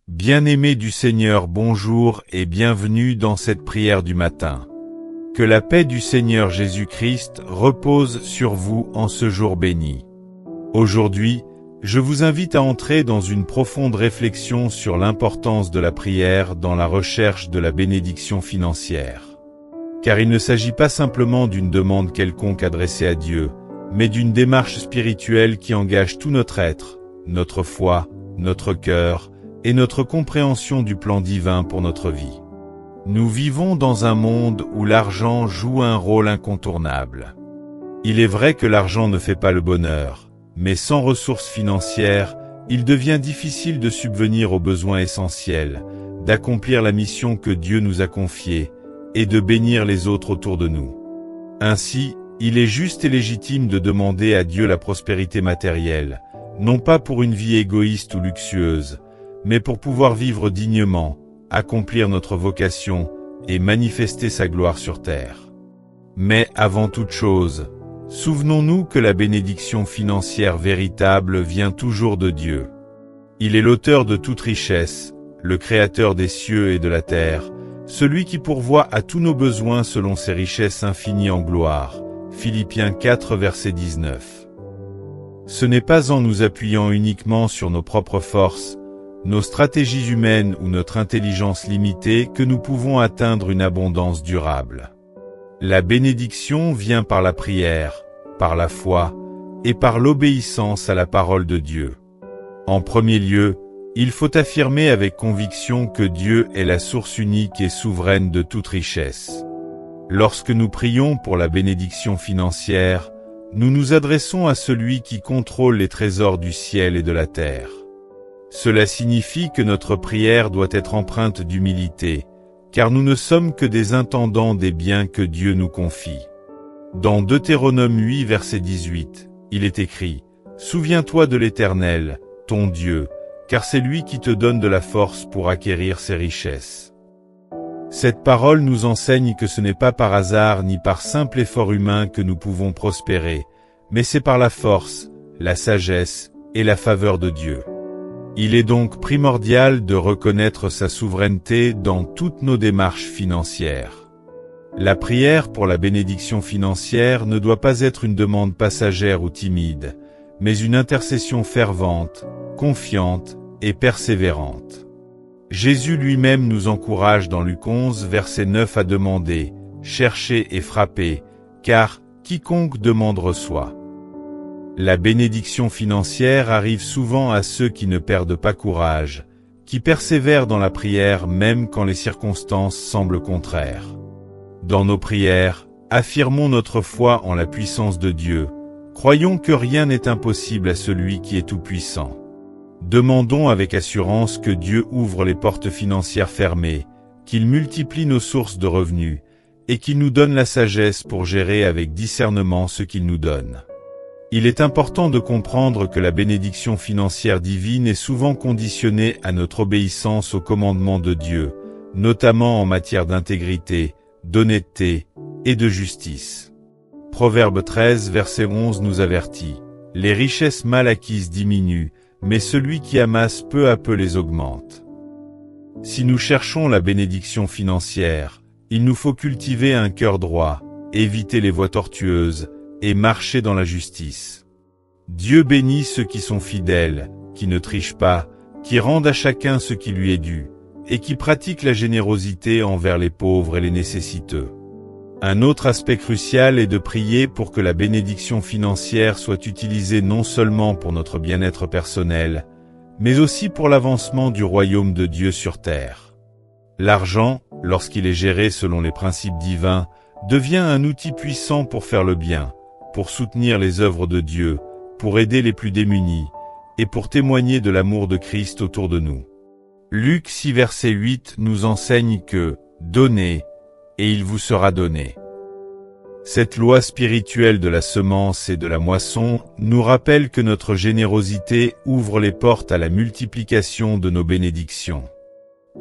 Bien-aimés du Seigneur, bonjour et bienvenue dans cette prière du matin. Que la paix du Seigneur Jésus-Christ repose sur vous en ce jour béni. Aujourd'hui, je vous invite à entrer dans une profonde réflexion sur l'importance de la prière dans la recherche de la bénédiction financière. Car il ne s'agit pas simplement d'une demande quelconque adressée à Dieu, mais d'une démarche spirituelle qui engage tout notre être, notre foi, notre cœur, et notre compréhension du plan divin pour notre vie. Nous vivons dans un monde où l'argent joue un rôle incontournable. Il est vrai que l'argent ne fait pas le bonheur, mais sans ressources financières, il devient difficile de subvenir aux besoins essentiels, d'accomplir la mission que Dieu nous a confiée, et de bénir les autres autour de nous. Ainsi, il est juste et légitime de demander à Dieu la prospérité matérielle, non pas pour une vie égoïste ou luxueuse, mais pour pouvoir vivre dignement, accomplir notre vocation et manifester sa gloire sur terre. Mais avant toute chose, souvenons-nous que la bénédiction financière véritable vient toujours de Dieu. Il est l'auteur de toute richesse, le créateur des cieux et de la terre, celui qui pourvoit à tous nos besoins selon ses richesses infinies en gloire. Philippiens 4 verset 19. Ce n'est pas en nous appuyant uniquement sur nos propres forces, nos stratégies humaines ou notre intelligence limitée que nous pouvons atteindre une abondance durable. La bénédiction vient par la prière, par la foi et par l'obéissance à la parole de Dieu. En premier lieu, il faut affirmer avec conviction que Dieu est la source unique et souveraine de toute richesse. Lorsque nous prions pour la bénédiction financière, nous nous adressons à celui qui contrôle les trésors du ciel et de la terre. Cela signifie que notre prière doit être empreinte d'humilité, car nous ne sommes que des intendants des biens que Dieu nous confie. Dans Deutéronome 8 verset 18, il est écrit « Souviens-toi de l'Éternel, ton Dieu, car c'est lui qui te donne de la force pour acquérir ses richesses. » Cette parole nous enseigne que ce n'est pas par hasard ni par simple effort humain que nous pouvons prospérer, mais c'est par la force, la sagesse et la faveur de Dieu. Il est donc primordial de reconnaître sa souveraineté dans toutes nos démarches financières. La prière pour la bénédiction financière ne doit pas être une demande passagère ou timide, mais une intercession fervente, confiante et persévérante. Jésus lui-même nous encourage dans Luc 11 verset 9 à demander, chercher et frapper, car quiconque demande reçoit. La bénédiction financière arrive souvent à ceux qui ne perdent pas courage, qui persévèrent dans la prière même quand les circonstances semblent contraires. Dans nos prières, affirmons notre foi en la puissance de Dieu, croyons que rien n'est impossible à celui qui est tout-puissant. Demandons avec assurance que Dieu ouvre les portes financières fermées, qu'il multiplie nos sources de revenus, et qu'il nous donne la sagesse pour gérer avec discernement ce qu'il nous donne. Il est important de comprendre que la bénédiction financière divine est souvent conditionnée à notre obéissance aux commandements de Dieu, notamment en matière d'intégrité, d'honnêteté et de justice. Proverbe 13 verset 11 nous avertit, « Les richesses mal acquises diminuent, mais celui qui amasse peu à peu les augmente. » Si nous cherchons la bénédiction financière, il nous faut cultiver un cœur droit, éviter les voies tortueuses, et marcher dans la justice. Dieu bénit ceux qui sont fidèles, qui ne trichent pas, qui rendent à chacun ce qui lui est dû, et qui pratiquent la générosité envers les pauvres et les nécessiteux. Un autre aspect crucial est de prier pour que la bénédiction financière soit utilisée non seulement pour notre bien-être personnel, mais aussi pour l'avancement du royaume de Dieu sur terre. L'argent, lorsqu'il est géré selon les principes divins, devient un outil puissant pour faire le bien, pour soutenir les œuvres de Dieu, pour aider les plus démunis, et pour témoigner de l'amour de Christ autour de nous. Luc 6 verset 8 nous enseigne que « Donnez, et il vous sera donné ». Cette loi spirituelle de la semence et de la moisson nous rappelle que notre générosité ouvre les portes à la multiplication de nos bénédictions.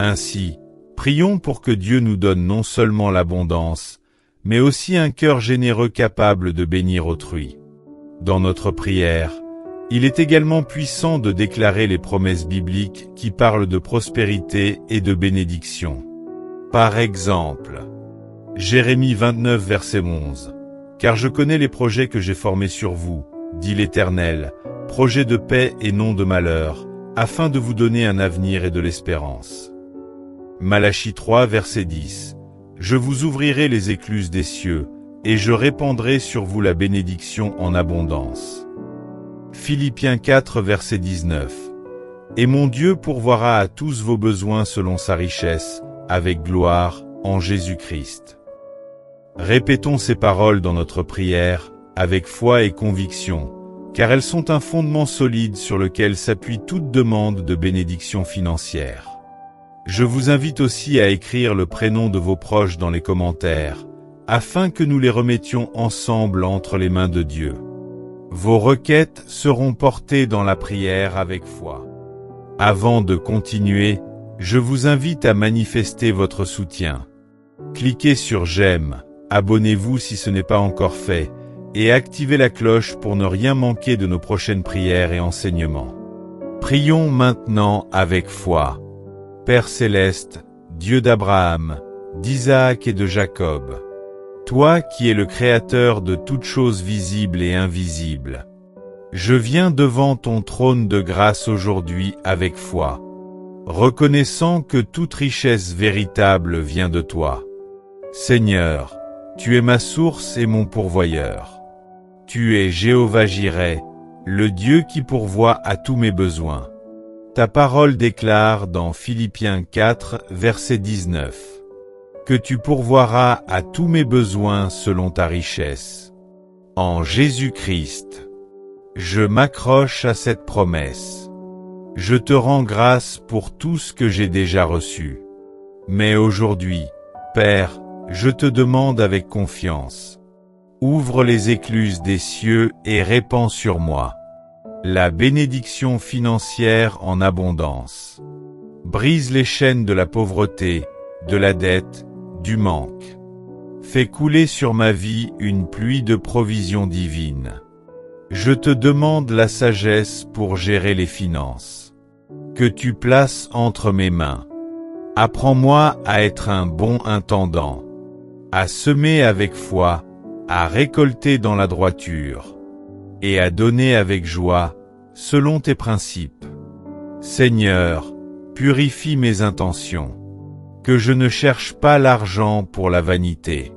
Ainsi, prions pour que Dieu nous donne non seulement l'abondance, mais aussi un cœur généreux capable de bénir autrui. Dans notre prière, Il est également puissant de déclarer les promesses bibliques qui parlent de prospérité et de bénédiction. Par exemple, Jérémie 29 verset 11. « Car je connais les projets que j'ai formés sur vous, dit l'Éternel, projets de paix et non de malheur, afin de vous donner un avenir et de l'espérance. » Malachie 3 verset 10. « Je vous ouvrirai les écluses des cieux, et je répandrai sur vous la bénédiction en abondance. » Philippiens 4 verset 19. « Et mon Dieu pourvoira à tous vos besoins selon sa richesse, avec gloire, en Jésus-Christ. » Répétons ces paroles dans notre prière, avec foi et conviction, car elles sont un fondement solide sur lequel s'appuie toute demande de bénédiction financière. Je vous invite aussi à écrire le prénom de vos proches dans les commentaires, afin que nous les remettions ensemble entre les mains de Dieu. Vos requêtes seront portées dans la prière avec foi. Avant de continuer, je vous invite à manifester votre soutien. Cliquez sur j'aime, abonnez-vous si ce n'est pas encore fait, et activez la cloche pour ne rien manquer de nos prochaines prières et enseignements. Prions maintenant avec foi. Père céleste, Dieu d'Abraham, d'Isaac et de Jacob, toi qui es le Créateur de toutes choses visibles et invisibles, je viens devant ton trône de grâce aujourd'hui avec foi, reconnaissant que toute richesse véritable vient de toi. Seigneur, tu es ma source et mon pourvoyeur. Tu es Jéhovah Jireh, le Dieu qui pourvoit à tous mes besoins. Ta parole déclare dans Philippiens 4, verset 19, que tu pourvoiras à tous mes besoins selon ta richesse. En Jésus-Christ, je m'accroche à cette promesse. Je te rends grâce pour tout ce que j'ai déjà reçu. Mais aujourd'hui, Père, je te demande avec confiance. Ouvre les écluses des cieux et répands sur moi la bénédiction financière en abondance. Brise les chaînes de la pauvreté, de la dette, du manque. Fais couler sur ma vie une pluie de provisions divines. Je te demande la sagesse pour gérer les finances, que tu places entre mes mains. Apprends-moi à être un bon intendant, à semer avec foi, à récolter dans la droiture, et à donner avec joie, selon tes principes. Seigneur, purifie mes intentions, que je ne cherche pas l'argent pour la vanité,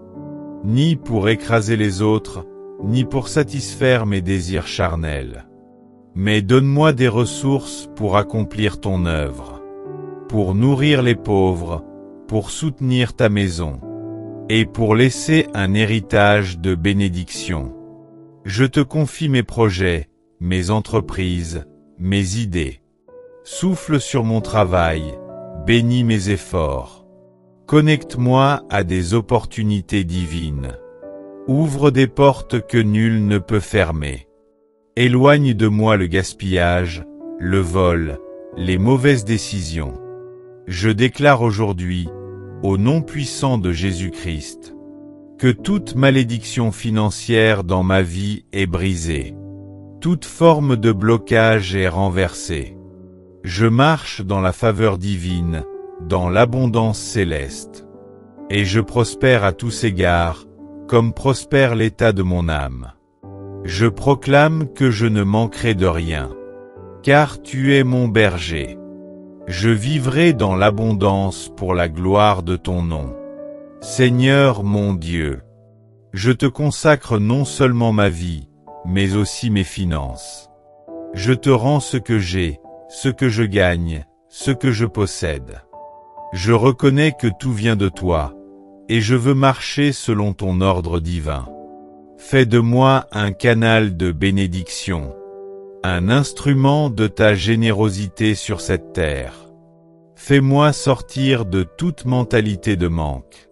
ni pour écraser les autres, ni pour satisfaire mes désirs charnels. Mais donne-moi des ressources pour accomplir ton œuvre, pour nourrir les pauvres, pour soutenir ta maison, et pour laisser un héritage de bénédiction. Je te confie mes projets, mes entreprises, mes idées. Souffle sur mon travail, bénis mes efforts. Connecte-moi à des opportunités divines. Ouvre des portes que nul ne peut fermer. Éloigne de moi le gaspillage, le vol, les mauvaises décisions. Je déclare aujourd'hui, au nom puissant de Jésus-Christ, que toute malédiction financière dans ma vie est brisée. Toute forme de blocage est renversée. Je marche dans la faveur divine, dans l'abondance céleste. Et je prospère à tous égards, comme prospère l'état de mon âme. Je proclame que je ne manquerai de rien, car tu es mon berger. Je vivrai dans l'abondance pour la gloire de ton nom. Seigneur mon Dieu, je te consacre non seulement ma vie, mais aussi mes finances. Je te rends ce que j'ai, ce que je gagne, ce que je possède. Je reconnais que tout vient de toi, et je veux marcher selon ton ordre divin. Fais de moi un canal de bénédiction, un instrument de ta générosité sur cette terre. Fais-moi sortir de toute mentalité de manque,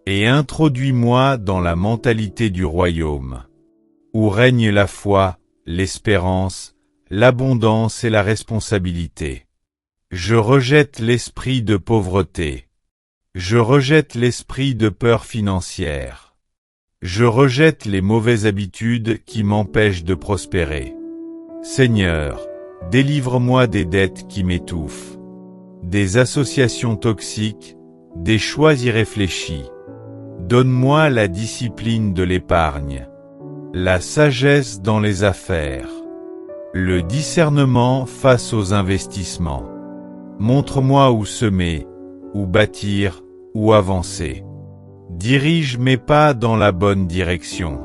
et introduis-moi dans la mentalité du royaume, où règne la foi, l'espérance, l'abondance et la responsabilité. Je rejette l'esprit de pauvreté. Je rejette l'esprit de peur financière. Je rejette les mauvaises habitudes qui m'empêchent de prospérer. Seigneur, délivre-moi des dettes qui m'étouffent, des associations toxiques, des choix irréfléchis. Donne-moi la discipline de l'épargne, la sagesse dans les affaires, le discernement face aux investissements. Montre-moi où semer, où bâtir, où avancer. Dirige mes pas dans la bonne direction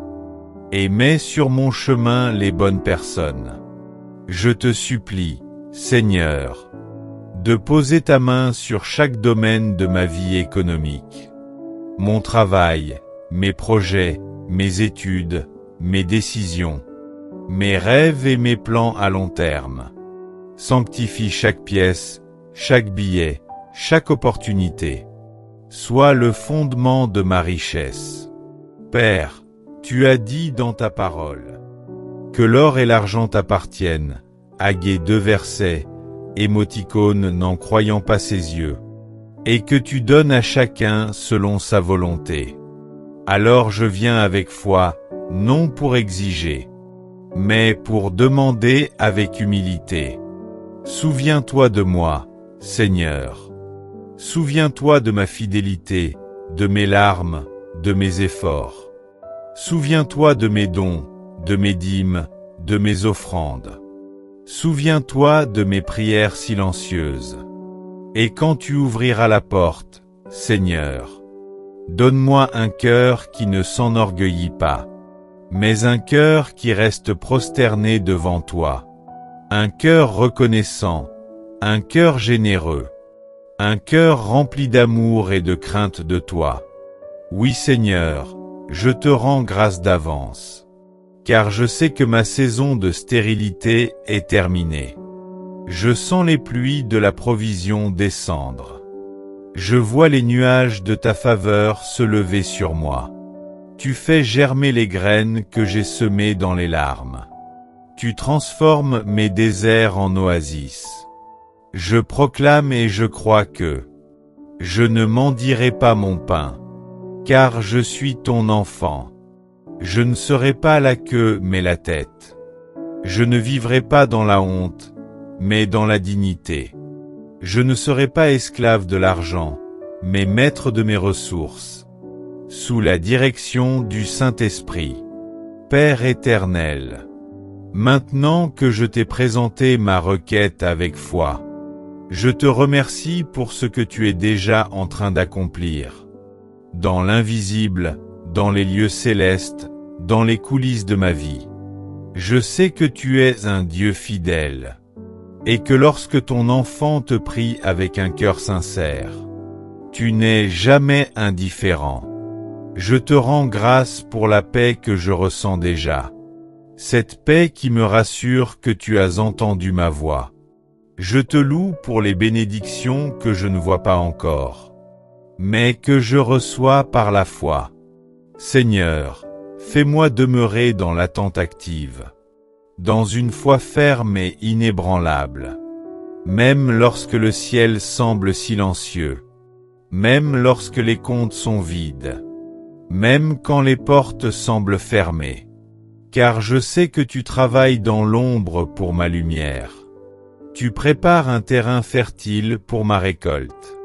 et mets sur mon chemin les bonnes personnes. Je te supplie, Seigneur, de poser ta main sur chaque domaine de ma vie économique. Mon travail, mes projets, mes études, mes décisions, mes rêves et mes plans à long terme. Sanctifie chaque pièce, chaque billet, chaque opportunité. Sois le fondement de ma richesse. Père, tu as dit dans ta parole que l'or et l'argent t'appartiennent. Hagué 2 versets, émoticône n'en croyant pas ses yeux. Et que tu donnes à chacun selon sa volonté. Alors je viens avec foi, non pour exiger, mais pour demander avec humilité. Souviens-toi de moi, Seigneur. Souviens-toi de ma fidélité, de mes larmes, de mes efforts. Souviens-toi de mes dons, de mes dîmes, de mes offrandes. Souviens-toi de mes prières silencieuses. Et quand tu ouvriras la porte, Seigneur, donne-moi un cœur qui ne s'enorgueillit pas, mais un cœur qui reste prosterné devant toi. Un cœur reconnaissant, un cœur généreux, un cœur rempli d'amour et de crainte de toi. Oui Seigneur, je te rends grâce d'avance, car je sais que ma saison de stérilité est terminée. Je sens les pluies de la provision descendre. Je vois les nuages de ta faveur se lever sur moi. Tu fais germer les graines que j'ai semées dans les larmes. Tu transformes mes déserts en oasis. Je proclame et je crois que je ne mendierai pas mon pain, car je suis ton enfant. Je ne serai pas la queue mais la tête. Je ne vivrai pas dans la honte, mais dans la dignité. Je ne serai pas esclave de l'argent, mais maître de mes ressources. Sous la direction du Saint-Esprit. Père éternel, maintenant que je t'ai présenté ma requête avec foi, je te remercie pour ce que tu es déjà en train d'accomplir. Dans l'invisible, dans les lieux célestes, dans les coulisses de ma vie. Je sais que tu es un Dieu fidèle, et que lorsque ton enfant te prie avec un cœur sincère, tu n'es jamais indifférent. Je te rends grâce pour la paix que je ressens déjà. Cette paix qui me rassure que tu as entendu ma voix. Je te loue pour les bénédictions que je ne vois pas encore, mais que je reçois par la foi. Seigneur, fais-moi demeurer dans l'attente active, dans une foi ferme et inébranlable, même lorsque le ciel semble silencieux, même lorsque les comptes sont vides, même quand les portes semblent fermées, car je sais que tu travailles dans l'ombre pour ma lumière. Tu prépares un terrain fertile pour ma récolte.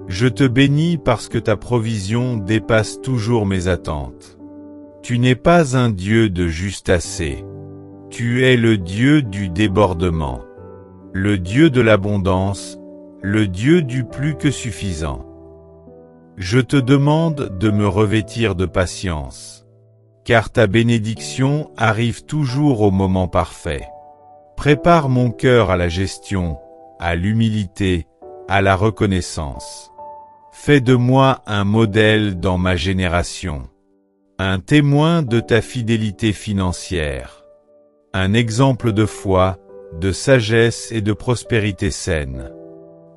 Je te bénis parce que ta provision dépasse toujours mes attentes. Tu n'es pas un Dieu de juste assez. Tu es le Dieu du débordement, le Dieu de l'abondance, le Dieu du plus que suffisant. Je te demande de me revêtir de patience, car ta bénédiction arrive toujours au moment parfait. Prépare mon cœur à la gestion, à l'humilité, à la reconnaissance. Fais de moi un modèle dans ma génération, un témoin de ta fidélité financière, un exemple de foi, de sagesse et de prospérité saine.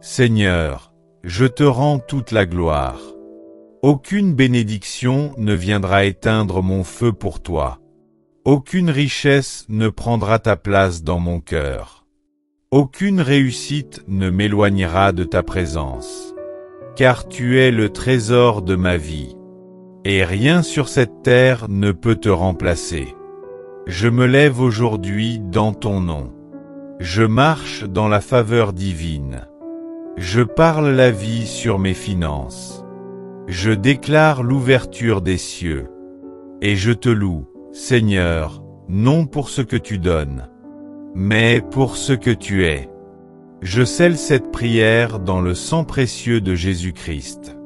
Seigneur, je te rends toute la gloire. Aucune bénédiction ne viendra éteindre mon feu pour toi. Aucune richesse ne prendra ta place dans mon cœur. Aucune réussite ne m'éloignera de ta présence. Car tu es le trésor de ma vie. Et rien sur cette terre ne peut te remplacer. Je me lève aujourd'hui dans ton nom. Je marche dans la faveur divine. Je parle la vie sur mes finances. Je déclare l'ouverture des cieux. Et je te loue, Seigneur, non pour ce que tu donnes, mais pour ce que tu es. Je scelle cette prière dans le sang précieux de Jésus-Christ.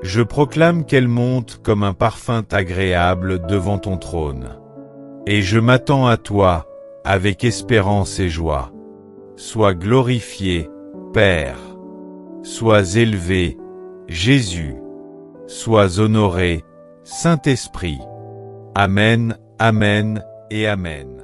Je proclame qu'elle monte comme un parfum agréable devant ton trône. Et je m'attends à toi, avec espérance et joie. Sois glorifié, Père. Sois élevé, Jésus. Sois honoré, Saint-Esprit. Amen, Amen et Amen.